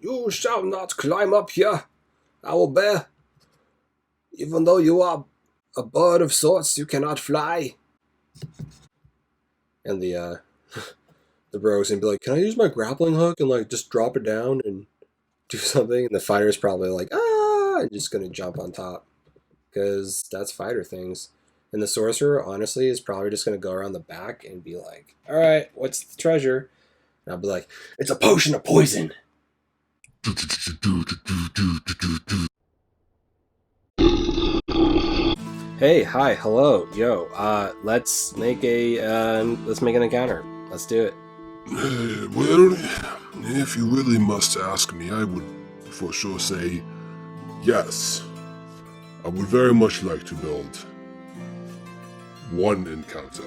You shall not climb up here, owl bear. Even though you are a bird of sorts, you cannot fly. And the bro's gonna be like, "Can I use my grappling hook and like just drop it down and do something?" And the fighter's probably like, "Ah!" and just gonna jump on top because that's fighter things. And the sorcerer, honestly, is probably just gonna go around the back and be like, "All right, what's the treasure?" And I'll be like, "It's a potion of poison." Hey, hi, hello, yo. Let's make an encounter. Let's do it. Well, if you really must ask me, I would for sure say yes. I would very much like to build one encounter.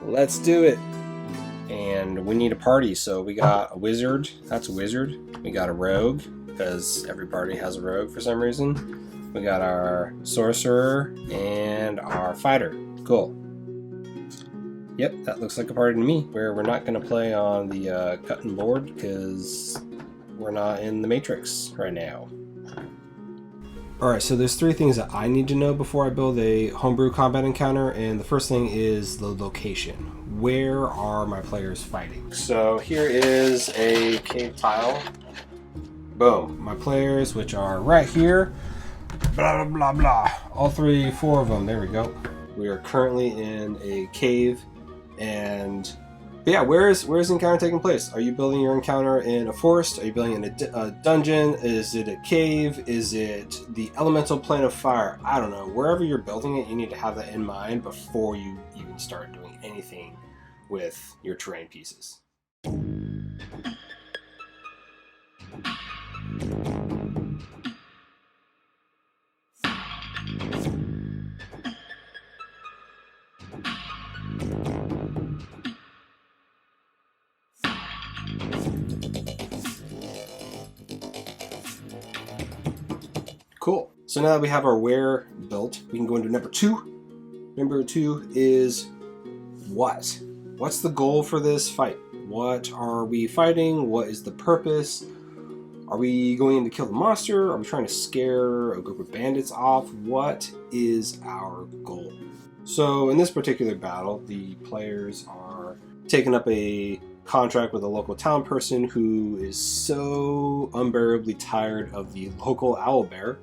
Let's do it. And we need a party, so we got a wizard. That's a wizard. We got a rogue, because every party has a rogue for some reason. We got our sorcerer and our fighter. Cool. Yep, that looks like a party to me. Where we're not going to play on the cutting board because we're not in the Matrix right now. Alright, so there's three things that I need to know before I build a homebrew combat encounter, and the first thing is the location. Where are my players fighting? So here is a cave tile. Boom. My players, which are right here. Blah, blah, blah, blah. All three, four of them. There we go. We are currently in a cave. And yeah, where is the encounter taking place? Are you building your encounter in a forest? Are you building in a dungeon? Is it a cave? Is it the elemental plane of fire? I don't know. Wherever you're building it, you need to have that in mind before you even start doing anything with your terrain pieces. Cool. So now that we have our where built, we can go into number two. Number two is what? What's the goal for this fight? What are we fighting? What is the purpose? Are we going to kill the monster? Are we trying to scare a group of bandits off? What is our goal? So in this particular battle, the players are taking up a contract with a local town person who is so unbearably tired of the local owlbear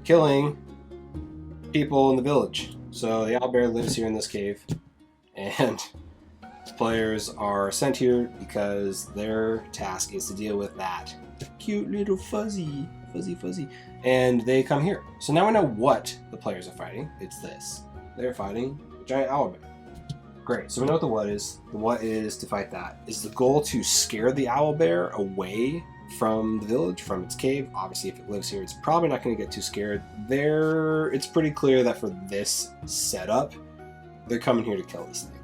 killing people in the village. So the owlbear lives here in this cave, and players are sent here because their task is to deal with that cute little fuzzy. And they come here. So now we know what the players are fighting. It's this. They're fighting a giant owlbear. Great, so we know what the what is. The what is to fight that. Is the goal to scare the owlbear away from the village, from its cave? Obviously, if it lives here, it's probably not going to get too scared. It's pretty clear that for this setup, they're coming here to kill this thing.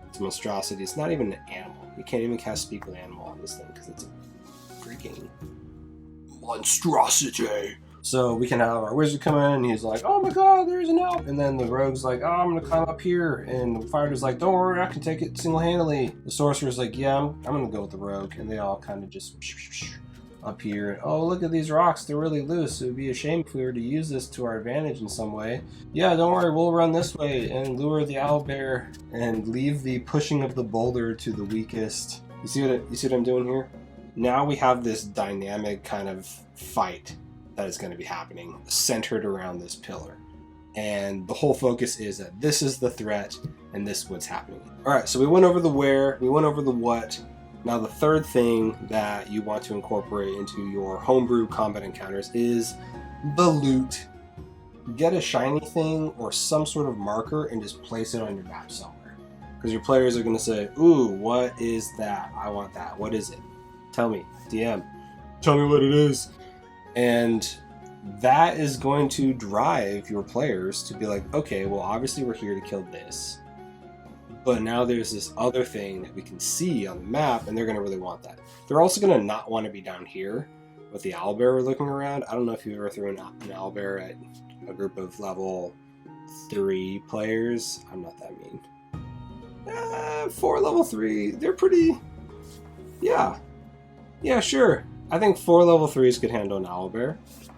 It's a monstrosity. It's not even an animal. You can't even cast Speak with Animal on this thing because it's a freaking monstrosity. So we can have our wizard come in and he's like, "Oh my god, there's an elf." And then the rogue's like, "Oh, I'm going to climb up here." And the fighter's like, "Don't worry, I can take it single-handedly." The sorcerer's like, "Yeah, I'm going to go with the rogue." And they all kind of just up here. And, "Oh, look at these rocks. They're really loose. It would be a shame if we were to use this to our advantage in some way." "Yeah, don't worry. We'll run this way and lure the owlbear and leave the pushing of the boulder to the weakest." You see what I'm doing here? Now we have this dynamic kind of fight that is going to be happening centered around this pillar. And the whole focus is that this is the threat and this is what's happening. Alright, so we went over the where, we went over the what. Now the third thing that you want to incorporate into your homebrew combat encounters is the loot. Get a shiny thing or some sort of marker and just place it on your map somewhere. Because your players are going to say, "Ooh, what is that? I want that. What is it? Tell me, DM. Tell me what it is." And that is going to drive your players to be like, "Okay, well, obviously we're here to kill this. But now there's this other thing that we can see on the map," and they're going to really want that. They're also going to not want to be down here with the owlbear we're looking around. I don't know if you've ever thrown an owlbear at a group of level 3 players. I'm not that mean. 4 level 3, they're pretty... Yeah. Yeah, sure. I think 4 level 3s could handle an owlbear,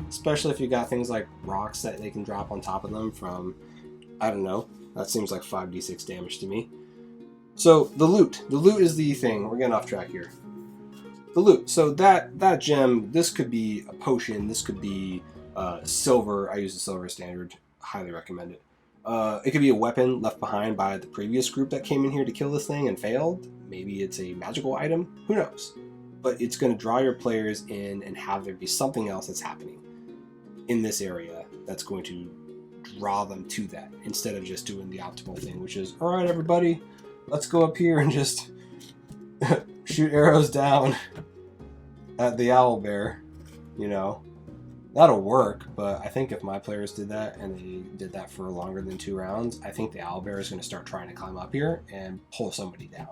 especially if you got things like rocks that they can drop on top of them from, I don't know, that seems like 5d6 damage to me. So the loot is the thing. We're getting off track here. The loot. So that gem, this could be a potion, this could be silver. I use the silver standard. Highly recommend it. It could be a weapon left behind by the previous group that came in here to kill this thing and failed. Maybe it's a magical item. Who knows? But it's going to draw your players in and have there be something else that's happening in this area that's going to draw them to that, instead of just doing the optimal thing, which is, all right, everybody, let's go up here and just shoot arrows down at the owlbear. You know, that'll work, but I think if my players did that and they did that for longer than 2 rounds, I think the owlbear is going to start trying to climb up here and pull somebody down.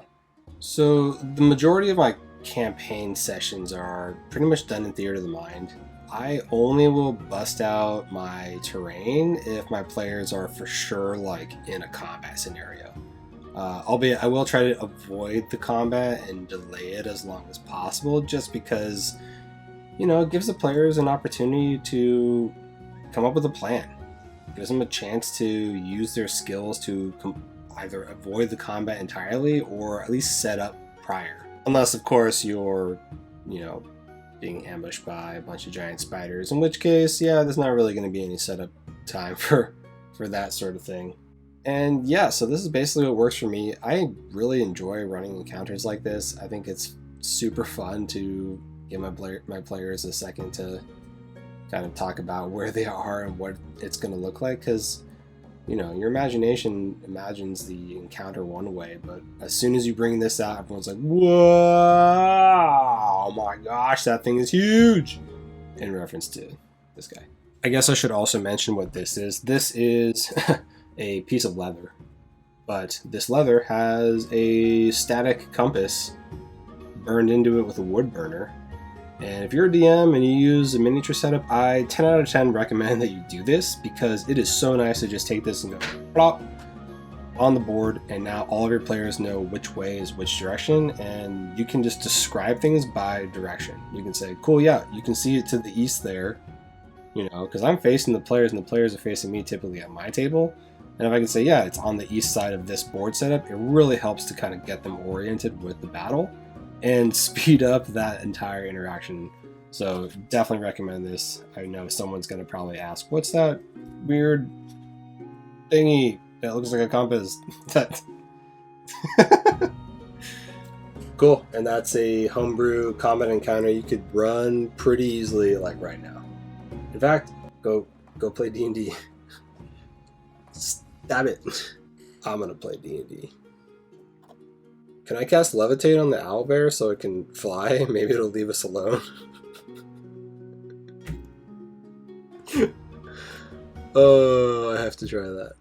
So the majority of my campaign sessions are pretty much done in Theater of the Mind. I only will bust out my terrain if my players are for sure like in a combat scenario. Albeit I will try to avoid the combat and delay it as long as possible, just because, you know, it gives the players an opportunity to come up with a plan. It gives them a chance to use their skills to either avoid the combat entirely or at least set up prior. Unless, of course, you're, you know, being ambushed by a bunch of giant spiders, in which case, yeah, there's not really going to be any setup time for that sort of thing. And yeah, so this is basically what works for me. I really enjoy running encounters like this. I think it's super fun to give my players a second to kind of talk about where they are and what it's going to look like, because, you know, your imagination imagines the encounter one way, but as soon as you bring this out, everyone's like, whoa, oh my gosh, that thing is huge, in reference to this guy. I guess I should also mention what this is. This is a piece of leather, but this leather has a static compass burned into it with a wood burner. And if you're a DM and you use a miniature setup, I 10 out of 10 recommend that you do this, because it is so nice to just take this and go plop on the board, and now all of your players know which way is which direction, and you can just describe things by direction. You can say, cool, yeah, you can see it to the east there, you know, because I'm facing the players and the players are facing me typically at my table. And if I can say, yeah, it's on the east side of this board setup, it really helps to kind of get them oriented with the battle and speed up that entire interaction. So definitely recommend this. I know someone's going to probably ask, what's that weird thingy that looks like a compass? Cool. And that's a homebrew combat encounter you could run pretty easily, like right now. In fact, go play D&D. Stab it. I'm gonna play D&D. Can I cast Levitate on the owlbear so it can fly? Maybe it'll leave us alone. Oh, I have to try that.